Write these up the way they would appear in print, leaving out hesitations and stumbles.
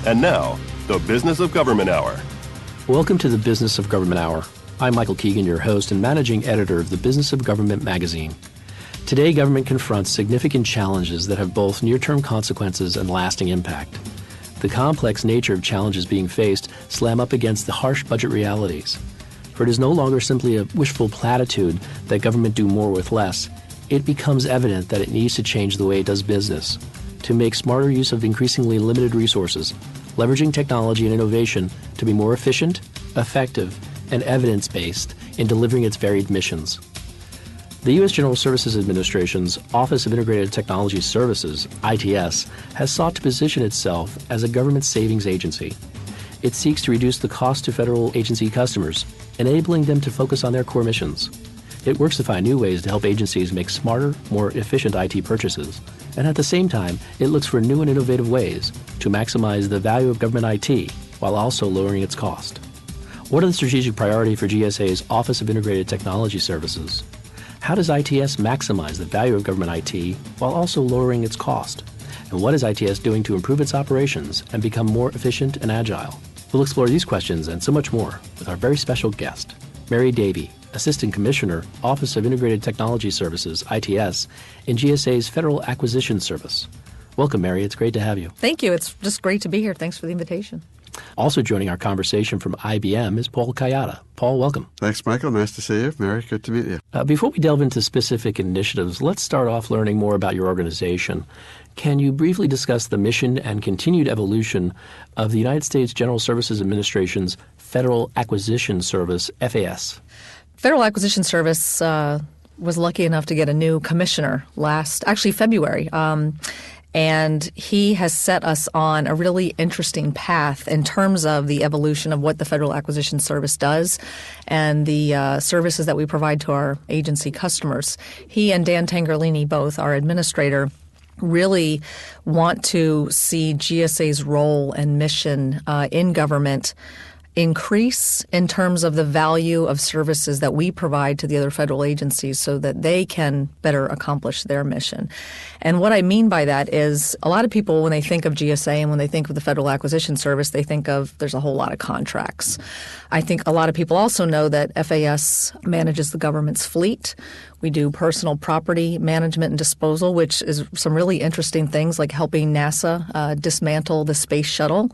And now, the Business of Government Hour. Welcome to the Business of Government Hour. I'm Michael Keegan, your host and managing editor of the Business of Government magazine. Today, government confronts significant challenges that have both near-term consequences and lasting impact. The complex nature of challenges being faced slam up against the harsh budget realities. For it is no longer simply a wishful platitude that government do more with less. It becomes evident that it needs to change the way it does business, to make smarter use of increasingly limited resources, leveraging technology and innovation to be more efficient, effective, and evidence-based in delivering its varied missions. The U.S. General Services Administration's Office of Integrated Technology Services, ITS, has sought to position itself as a government savings agency. It seeks to reduce the cost to federal agency customers, enabling them to focus on their core missions. It works to find new ways to help agencies make smarter, more efficient IT purchases. And at the same time, it looks for new and innovative ways to maximize the value of government IT while also lowering its cost. What are the strategic priorities for GSA's Office of Integrated Technology Services? How does ITS maximize the value of government IT while also lowering its cost? And what is ITS doing to improve its operations and become more efficient and agile? We'll explore these questions and so much more with our very special guest, Mary Davie, Assistant Commissioner, Office of Integrated Technology Services, ITS, in GSA's Federal Acquisition Service. Welcome, Mary. It's great to have you. Thank you. It's just great to be here. Thanks for the invitation. Also joining our conversation from IBM is Paul Kayada. Paul, welcome. Thanks, Michael. Nice to see you. Mary, good to meet you. Before we delve into specific initiatives, let's start off learning more about your organization. Can you briefly discuss the mission and continued evolution of the United States General Services Administration's Federal Acquisition Service, FAS? Federal Acquisition Service was lucky enough to get a new commissioner February. And he has set us on a really interesting path in terms of the evolution of what the Federal Acquisition Service does and the services that we provide to our agency customers. He and Dan Tangerlini, both our administrator, really want to see GSA's role and mission in government increase in terms of the value of services that we provide to the other federal agencies so that they can better accomplish their mission. And what I mean by that is a lot of people, when they think of GSA and when they think of the Federal Acquisition Service, they think of there's a whole lot of contracts. I think a lot of people also know that FAS manages the government's fleet. We do personal property management and disposal, which is some really interesting things like helping NASA dismantle the space shuttle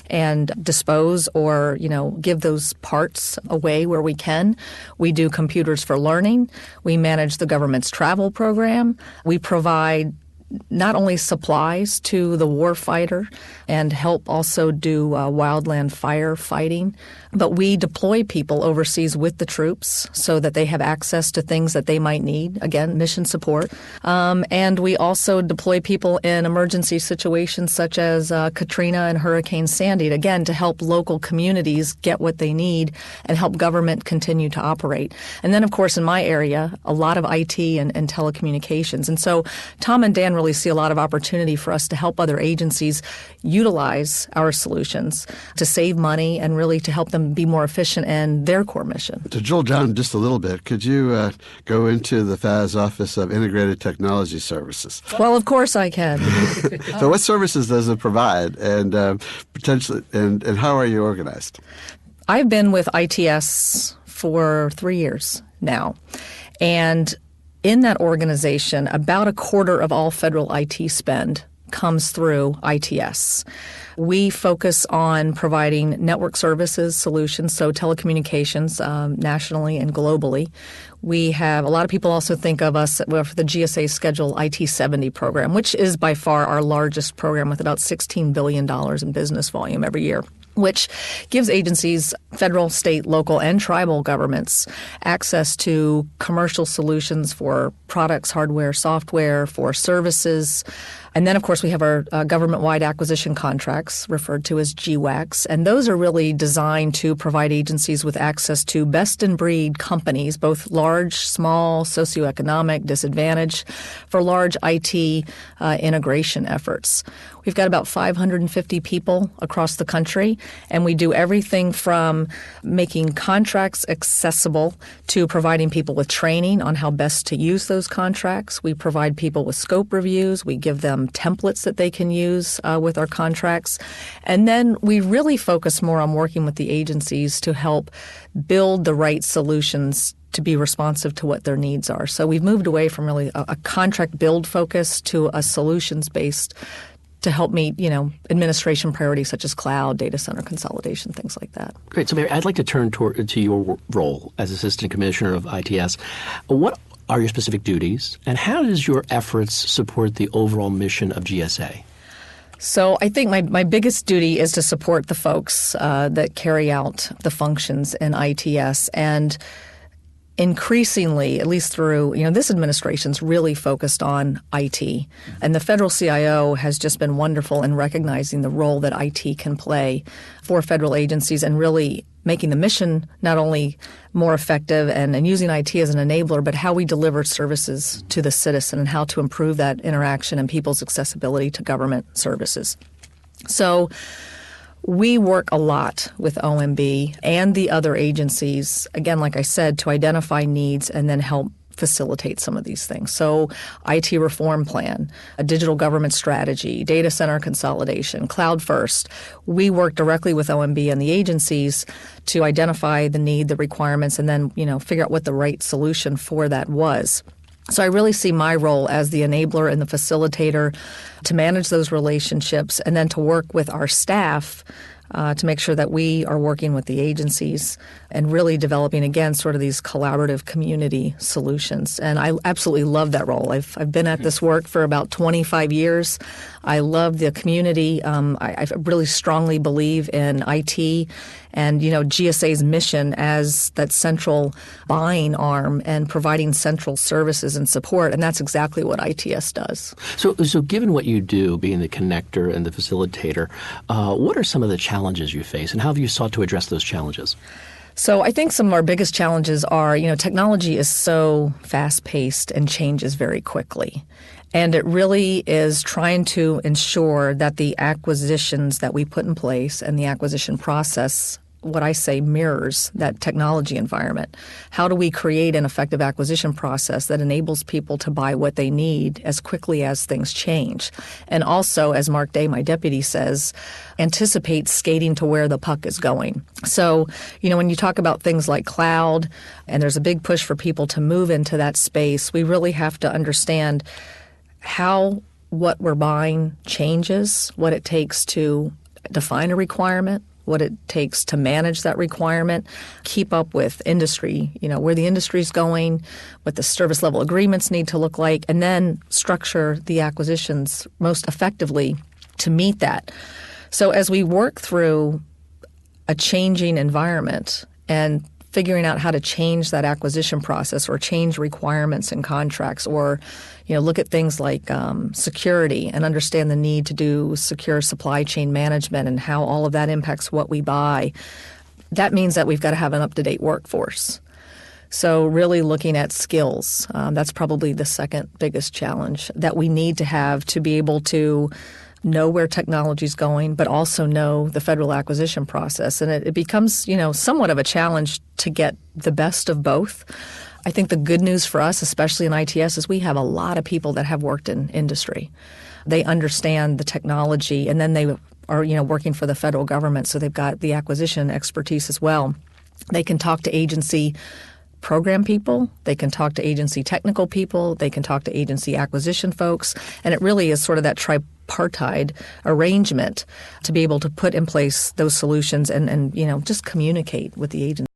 and dispose or, give those parts away where we can. We do computers for learning. We manage the government's travel program. We provide not only supplies to the warfighter and help also do wildland fire fighting, but we deploy people overseas with the troops so that they have access to things that they might need, again, mission support. And we also deploy people in emergency situations such as Katrina and Hurricane Sandy, again, to help local communities get what they need and help government continue to operate. And then, of course, in my area, a lot of IT and telecommunications. And so Tom and Dan really see a lot of opportunity for us to help other agencies utilize our solutions to save money and really to help them be more efficient in their core mission. To drill down just a little bit, could you go into the FAS Office of Integrated Technology Services? Well, of course I can. So what services does it provide and potentially and how are you organized? I've been with ITS for 3 years now. And in that organization, about a quarter of all federal IT spend comes through ITS. We focus on providing network services solutions, so telecommunications nationally and globally. We have a lot of people also think of us for the GSA Schedule IT-70 program, which is by far our largest program with about $16 billion in business volume every year, which gives agencies, federal, state, local, and tribal governments access to commercial solutions for products, hardware, software, for services. And then, of course, we have our government-wide acquisition contracts, referred to as GWACs, and those are really designed to provide agencies with access to best-in-breed companies, both large, small, socioeconomic, disadvantaged, for large IT integration efforts. We We've got about 550 people across the country, and we do everything from making contracts accessible to providing people with training on how best to use those contracts. We provide people with scope reviews. We give them templates that they can use with our contracts. And then we really focus more on working with the agencies to help build the right solutions to be responsive to what their needs are. So we've moved away from really a contract build focus to a solutions-based to help meet, administration priorities such as cloud, data center consolidation, things like that. Great. So Mary, I'd like to turn to your role as Assistant Commissioner of ITS. What are your specific duties, and how does your efforts support the overall mission of GSA? So I think my biggest duty is to support the folks that carry out the functions in ITS. And increasingly, at least through, this administration's really focused on IT. And the federal CIO has just been wonderful in recognizing the role that IT can play for federal agencies and really making the mission not only more effective and using IT as an enabler, but how we deliver services to the citizen and how to improve that interaction and people's accessibility to government services. So we work a lot with OMB and the other agencies, again, like I said, to identify needs and then help facilitate some of these things. So IT reform plan, a digital government strategy, data center consolidation, cloud first. We work directly with OMB and the agencies to identify the need, the requirements, and then, figure out what the right solution for that was. So I really see my role as the enabler and the facilitator to manage those relationships and then to work with our staff to make sure that we are working with the agencies and really developing, again, sort of these collaborative community solutions. And I absolutely love that role. I've been at this work for about 25 years. I love the community. I really strongly believe in IT and, GSA's mission as that central buying arm and providing central services and support. And that's exactly what ITS does. So given what you do, being the connector and the facilitator, what are some of the challenges you face, and how have you sought to address those challenges? So I think some of our biggest challenges are, technology is so fast-paced and changes very quickly. And it really is trying to ensure that the acquisitions that we put in place and the acquisition process, what I say, mirrors that technology environment. How do we create an effective acquisition process that enables people to buy what they need as quickly as things change? And also, as Mark Day, my deputy, says, anticipate skating to where the puck is going. So, when you talk about things like cloud, and there's a big push for people to move into that space, we really have to understand how what we're buying changes, what it takes to define a requirement, what it takes to manage that requirement, keep up with industry, where the industry's going, what the service level agreements need to look like, and then structure the acquisitions most effectively to meet that. So as we work through a changing environment and figuring out how to change that acquisition process or change requirements in contracts or, look at things like security and understand the need to do secure supply chain management and how all of that impacts what we buy. That means that we've got to have an up-to-date workforce. So really looking at skills, that's probably the second biggest challenge that we need to have to be able to know where technology is going, but also know the federal acquisition process. And it becomes, somewhat of a challenge to get the best of both. I think the good news for us, especially in ITS, is we have a lot of people that have worked in industry. They understand the technology, and then they are, working for the federal government, so they've got the acquisition expertise as well. They can talk to agency program people, they can talk to agency technical people, they can talk to agency acquisition folks, and it really is sort of that tripartite arrangement to be able to put in place those solutions and just communicate with the agency.